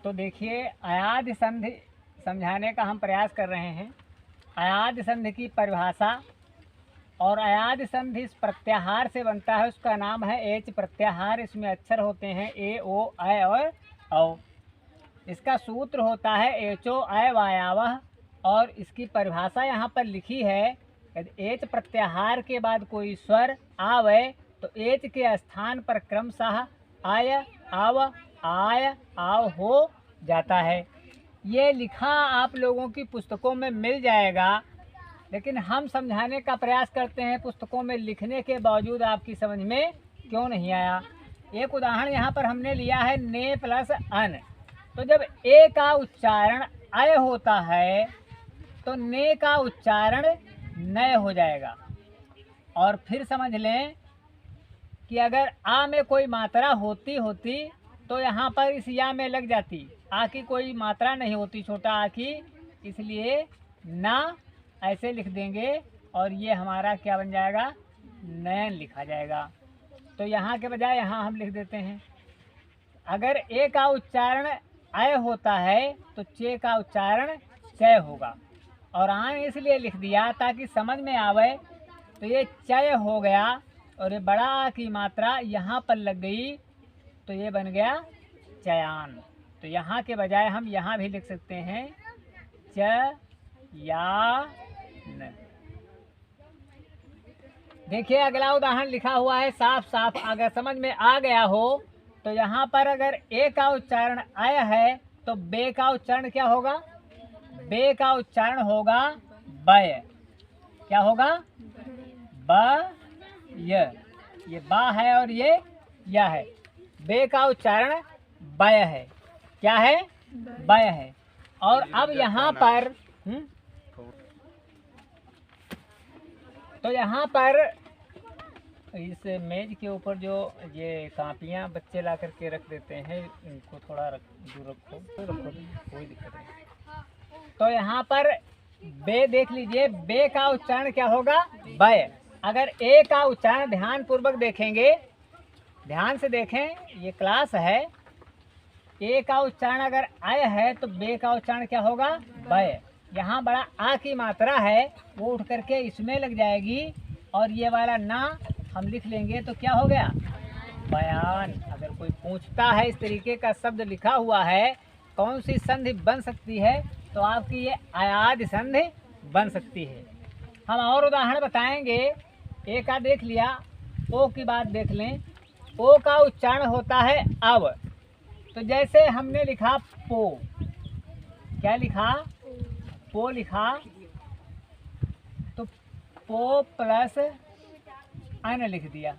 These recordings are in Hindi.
तो देखिए, अयाद संधि समझाने का हम प्रयास कर रहे हैं। अयाद संधि की परिभाषा और अयाद संधि इस प्रत्याहार से बनता है, उसका नाम है एच प्रत्याहार। इसमें अक्षर होते हैं ए, ओ, ऐ और औ। इसका सूत्र होता है एचो ऐ वायावह। और इसकी परिभाषा यहाँ पर लिखी है, यदि एच प्रत्याहार के बाद कोई स्वर आवे तो एच के स्थान पर क्रमशः आय, आव, आय, आव हो जाता है। ये लिखा आप लोगों की पुस्तकों में मिल जाएगा, लेकिन हम समझाने का प्रयास करते हैं पुस्तकों में लिखने के बावजूद आपकी समझ में क्यों नहीं आया। एक उदाहरण यहाँ पर हमने लिया है ने प्लस अन। तो जब ए का उच्चारण अय होता है तो ने का उच्चारण नय हो जाएगा। और फिर समझ लें कि अगर आ में कोई मात्रा होती तो यहाँ पर इस या में लग जाती। आ की कोई मात्रा नहीं होती, छोटा आ की, इसलिए ना ऐसे लिख देंगे और ये हमारा क्या बन जाएगा, नयन लिखा जाएगा। तो यहाँ के बजाय यहाँ हम लिख देते हैं। अगर ए का उच्चारण अय होता है तो चे का उच्चारण चय होगा। और आन इसलिए लिख दिया ताकि समझ में आवे। तो ये चय हो गया और ये बड़ा आ की मात्रा यहाँ पर लग गई तो ये बन गया चयान। तो यहाँ के बजाय हम यहाँ भी लिख सकते हैं च या न। देखिए अगला उदाहरण लिखा हुआ है साफ साफ, अगर समझ में आ गया हो तो यहाँ पर अगर ए का उच्चारण अय है तो बे का उच्चारण क्या होगा, बे का उच्चारण होगा बय। क्या होगा, ब य। ये बा है और ये या है। बे का उच्चारण बय है। क्या है, बय है। और अब यहाँ पर तो यहाँ पर इस मेज के ऊपर जो ये कापियाँ बच्चे ला करके रख देते हैं, इनको थोड़ा दूर रखो, कोई दिक्कत नहीं। तो यहाँ पर बे देख लीजिए, बे का उच्चारण क्या होगा, बय। अगर ए का उच्चारण ध्यान पूर्वक देखेंगे, ध्यान से देखें, ये क्लास है। ए का उच्चारण अगर अय है तो बे का उच्चारण क्या होगा, बय। यहाँ बड़ा आ की मात्रा है, वो उठ करके इसमें लग जाएगी और ये वाला ना हम लिख लेंगे तो क्या हो गया, बयान। अगर कोई पूछता है इस तरीके का शब्द लिखा हुआ है, कौन सी संधि बन सकती है, तो आपकी ये अयाद संधि बन सकती है। हम और उदाहरण बताएंगे। ए का देख लिया, ओ की बात देख लें। ओ का उच्चारण होता है अव। तो जैसे हमने लिखा पो, क्या लिखा, पो लिखा, तो पो प्लस अन लिख दिया।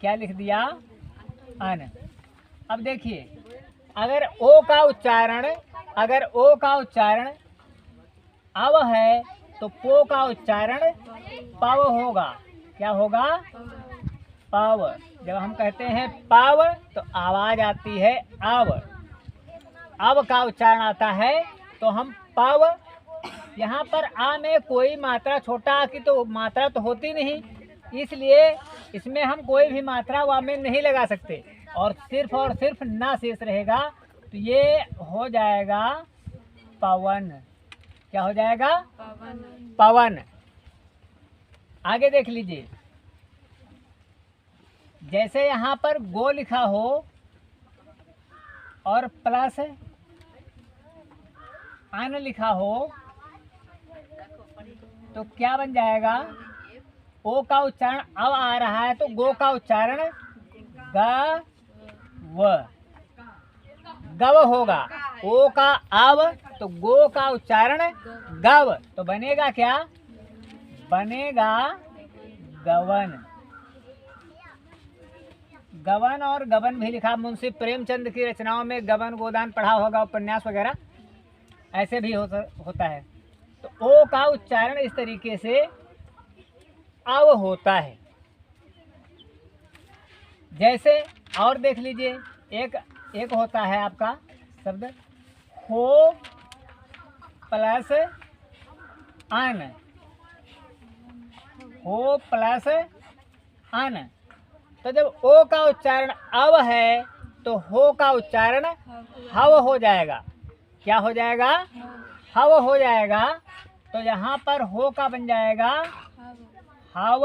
क्या लिख दिया, अन। अब देखिए, अगर ओ का उच्चारण अव है तो पो का उच्चारण पव होगा। क्या होगा, पव। जब हम कहते हैं पव तो आवाज आती है अव। अव का उच्चारण आता है तो हम पव। यहाँ पर आ में कोई मात्रा, छोटा आ की तो मात्रा तो होती नहीं, इसलिए इसमें हम कोई भी मात्रा वा में नहीं लगा सकते और सिर्फ ना शेष रहेगा। तो ये हो जाएगा पवन। क्या हो जाएगा, पवन, पवन। आगे देख लीजिए, जैसे यहाँ पर गो लिखा हो और प्लस अन लिखा हो तो क्या बन जाएगा, ओ का उच्चारण अब आ रहा है तो गो का उच्चारण ग व, गव होगा। ओ का अब तो गो का उच्चारण गव, तो बनेगा क्या, बनेगा गवन। गवन और गबन भी लिखा, मुंशी प्रेमचंद की रचनाओं में गबन गोदान पढ़ा होगा, उपन्यास वगैरह ऐसे भी होता है। तो ओ का उच्चारण इस तरीके से अव होता है। जैसे और देख लीजिए, एक होता है आपका शब्द हो प्लस अन, हो प्लस अन। तो जब ओ का उच्चारण अव है तो हो का उच्चारण हव हो जाएगा। क्या हो जाएगा? हव हो जाएगा। तो यहाँ पर हो का बन जाएगा हव,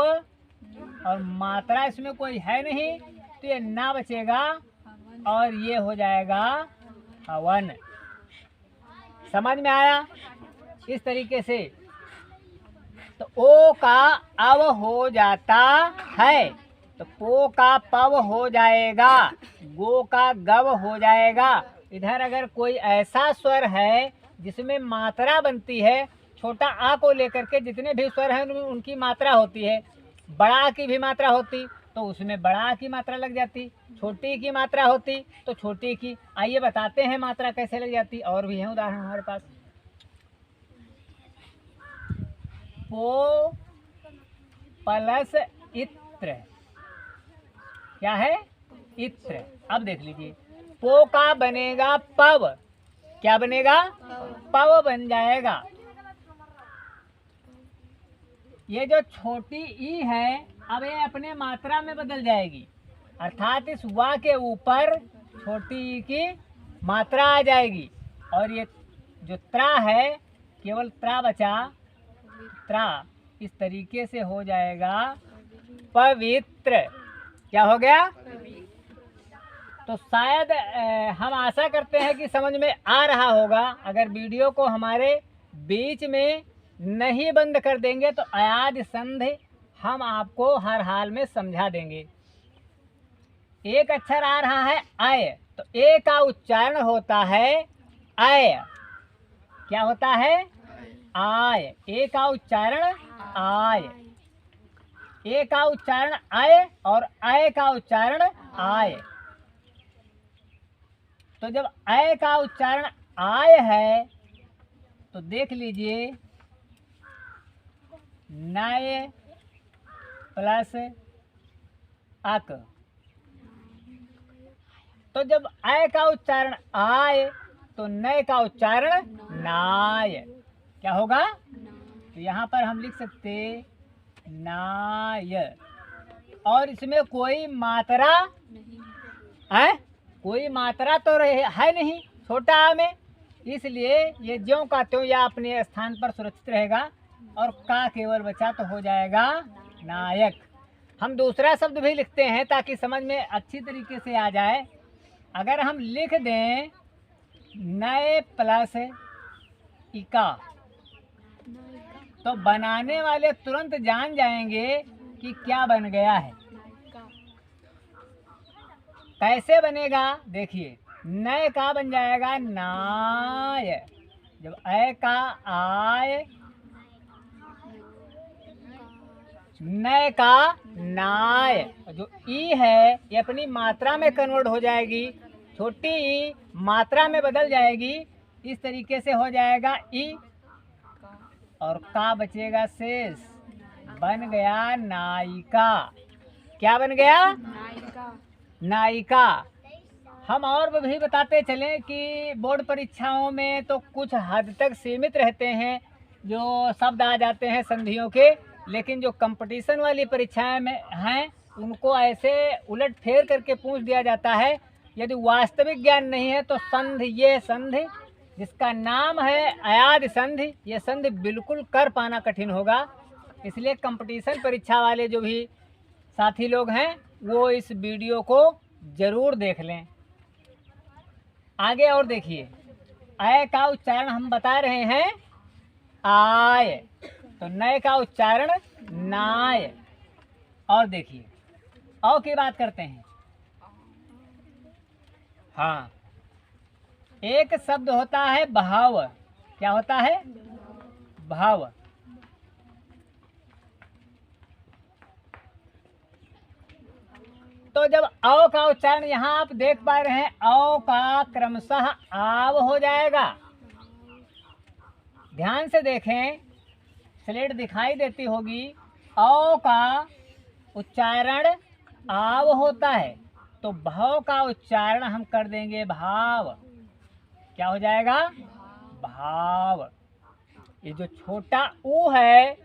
और मात्रा इसमें कोई है नहीं तो ये ना बचेगा और ये हो जाएगा हवन। समझ में आया? इस तरीके से तो ओ का अव हो जाता है, तो पो का पव हो जाएगा, गो का गव हो जाएगा। इधर अगर कोई ऐसा स्वर है जिसमें मात्रा बनती है, छोटा आ को लेकर के जितने भी स्वर हैं उनकी मात्रा होती है, बड़ा की भी मात्रा होती तो उसमें बड़ा की मात्रा लग जाती, छोटी की मात्रा होती तो छोटी की। आइए बताते हैं मात्रा कैसे लग जाती, और भी है उदाहरण हमारे पास। पो प्लस इत्र, क्या है? इत्र। अब देख लीजिए, पो का बनेगा पव, क्या बनेगा? पव बन जाएगा। ये जो छोटी ई है अब ये अपने मात्रा में बदल जाएगी, अर्थात इस वा के ऊपर छोटी ई की मात्रा आ जाएगी, और ये जो त्रा है केवल त्रा बचा, त्रा इस तरीके से हो जाएगा पवित्र। क्या हो गया? तो शायद हम आशा करते हैं कि समझ में आ रहा होगा। अगर वीडियो को हमारे बीच में नहीं बंद कर देंगे तो अयाद संधि हम आपको हर हाल में समझा देंगे। एक अक्षर आ रहा है आय, तो ए का उच्चारण होता है आय। क्या होता है? आय। ए का उच्चारण आय, ए का उच्चारण आय और आय का उच्चारण आय। तो जब आय का उच्चारण आय है तो देख लीजिए, नय प्लस अक, तो जब आय का उच्चारण आय तो नय का उच्चारण नाय। क्या होगा? तो यहाँ पर हम लिख सकते नाय, और इसमें कोई मात्रा है, कोई मात्रा तो है नहीं छोटा आ में, इसलिए ये ज्यों का त्यों या अपने स्थान पर सुरक्षित रहेगा, और का केवल बचा तो हो जाएगा नायक। हम दूसरा शब्द भी लिखते हैं ताकि समझ में अच्छी तरीके से आ जाए। अगर हम लिख दें नए प्लस इका, तो बनाने वाले तुरंत जान जाएंगे कि क्या बन गया है। कैसे बनेगा? देखिए, नय का बन जाएगा नाय, जब ऐ का आय, नय का नाय। जो ई है ये अपनी मात्रा में कन्वर्ट हो जाएगी, छोटी ई मात्रा में बदल जाएगी, इस तरीके से हो जाएगा ई, और का बचेगा शेष, बन गया नायिका। क्या बन गया? नायिका। नायिका। हम और भी बताते चलें कि बोर्ड परीक्षाओं में तो कुछ हद तक सीमित रहते हैं जो शब्द आ जाते हैं संधियों के, लेकिन जो कंपटीशन वाली परीक्षाएं में हैं उनको ऐसे उलट फेर करके पूछ दिया जाता है। यदि वास्तविक ज्ञान नहीं है तो संधि, ये संधि जिसका नाम है अयाद संधि, ये संधि बिल्कुल कर पाना कठिन होगा। इसलिए कंपटीशन परीक्षा वाले जो भी साथी लोग हैं वो इस वीडियो को ज़रूर देख लें। आगे और देखिए, अय का उच्चारण हम बता रहे हैं आय, तो नय का उच्चारण नाय। और देखिए, औ की बात करते हैं। हाँ, एक शब्द होता है भाव। क्या होता है? भाव। तो जब औ का उच्चारण यहाँ आप देख पा रहे हैं, औ का क्रमशः आव हो जाएगा। ध्यान से देखें, स्लेट दिखाई देती होगी। औ का उच्चारण आव होता है, तो भाव का उच्चारण हम कर देंगे भाव। क्या हो जाएगा? भाव। ये जो छोटा ऊ है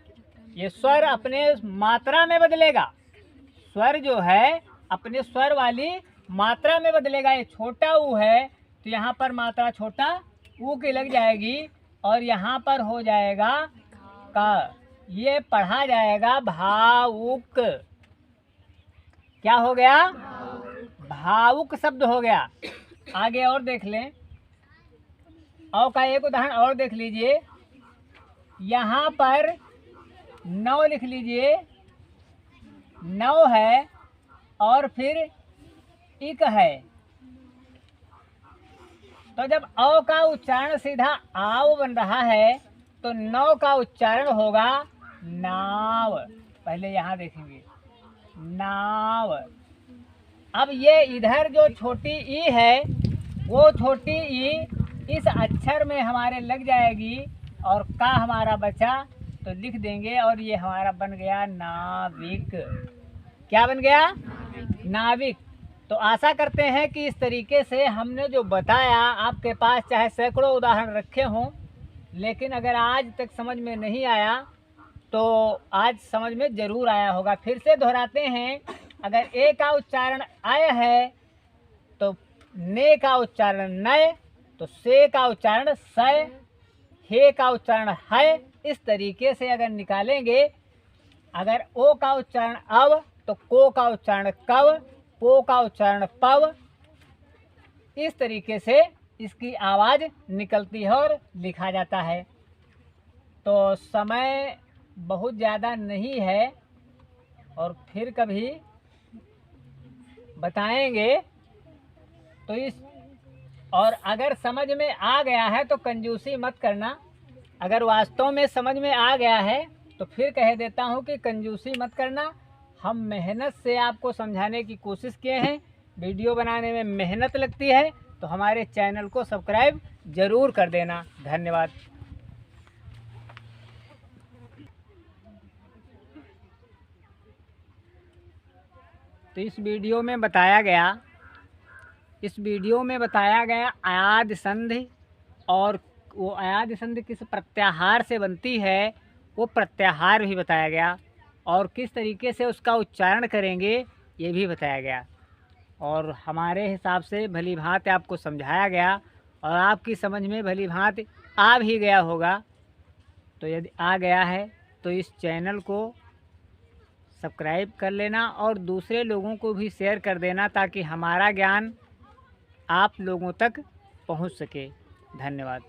ये स्वर अपने मात्रा में बदलेगा। स्वर जो है अपने स्वर वाली मात्रा में बदलेगा। ये छोटा ऊ है तो यहाँ पर मात्रा छोटा ऊ की लग जाएगी और यहाँ पर हो जाएगा का। ये पढ़ा जाएगा भावुक। क्या हो गया? भावुक शब्द हो गया। आगे और देख लें। औ का एक उदाहरण और देख लीजिए। यहाँ पर 9 लिख लीजिए। 9 है और फिर इक है, तो जब औ का उच्चारण सीधा आव बन रहा है तो 9 का उच्चारण होगा नाव। पहले यहाँ देखेंगे नाव। अब ये इधर जो छोटी ई है वो छोटी ई इस अक्षर में हमारे लग जाएगी और का हमारा बचा तो लिख देंगे और ये हमारा बन गया नाविक। क्या बन गया? नाविक। तो आशा करते हैं कि इस तरीके से हमने जो बताया, आपके पास चाहे सैकड़ों उदाहरण रखे हों, लेकिन अगर आज तक समझ में नहीं आया तो आज समझ में ज़रूर आया होगा। फिर से दोहराते हैं। अगर ए का उच्चारण आय है तो ने का उच्चारण नय, तो से का उच्चारण सय, हे का उच्चारण है। इस तरीके से अगर निकालेंगे, अगर ओ का उच्चारण अव तो को का उच्चारण कव, पो का उच्चारण पव। इस तरीके से इसकी आवाज़ निकलती है और लिखा जाता है। तो समय बहुत ज़्यादा नहीं है और फिर कभी बताएंगे। तो इस और अगर समझ में आ गया है तो कंजूसी मत करना। अगर वास्तव में समझ में आ गया है तो फिर कह देता हूँ कि कंजूसी मत करना। हम मेहनत से आपको समझाने की कोशिश किए हैं। वीडियो बनाने में मेहनत लगती है तो हमारे चैनल को सब्सक्राइब ज़रूर कर देना। धन्यवाद। तो इस वीडियो में बताया गया अयाद संधि, और वो अयाद संधि किस प्रत्याहार से बनती है वो प्रत्याहार भी बताया गया, और किस तरीके से उसका उच्चारण करेंगे ये भी बताया गया। और हमारे हिसाब से भली भांति आपको समझाया गया और आपकी समझ में भली भांति आ भी गया होगा। तो यदि आ गया है तो इस चैनल को सब्सक्राइब कर लेना और दूसरे लोगों को भी शेयर कर देना ताकि हमारा ज्ञान आप लोगों तक पहुंच सके। धन्यवाद।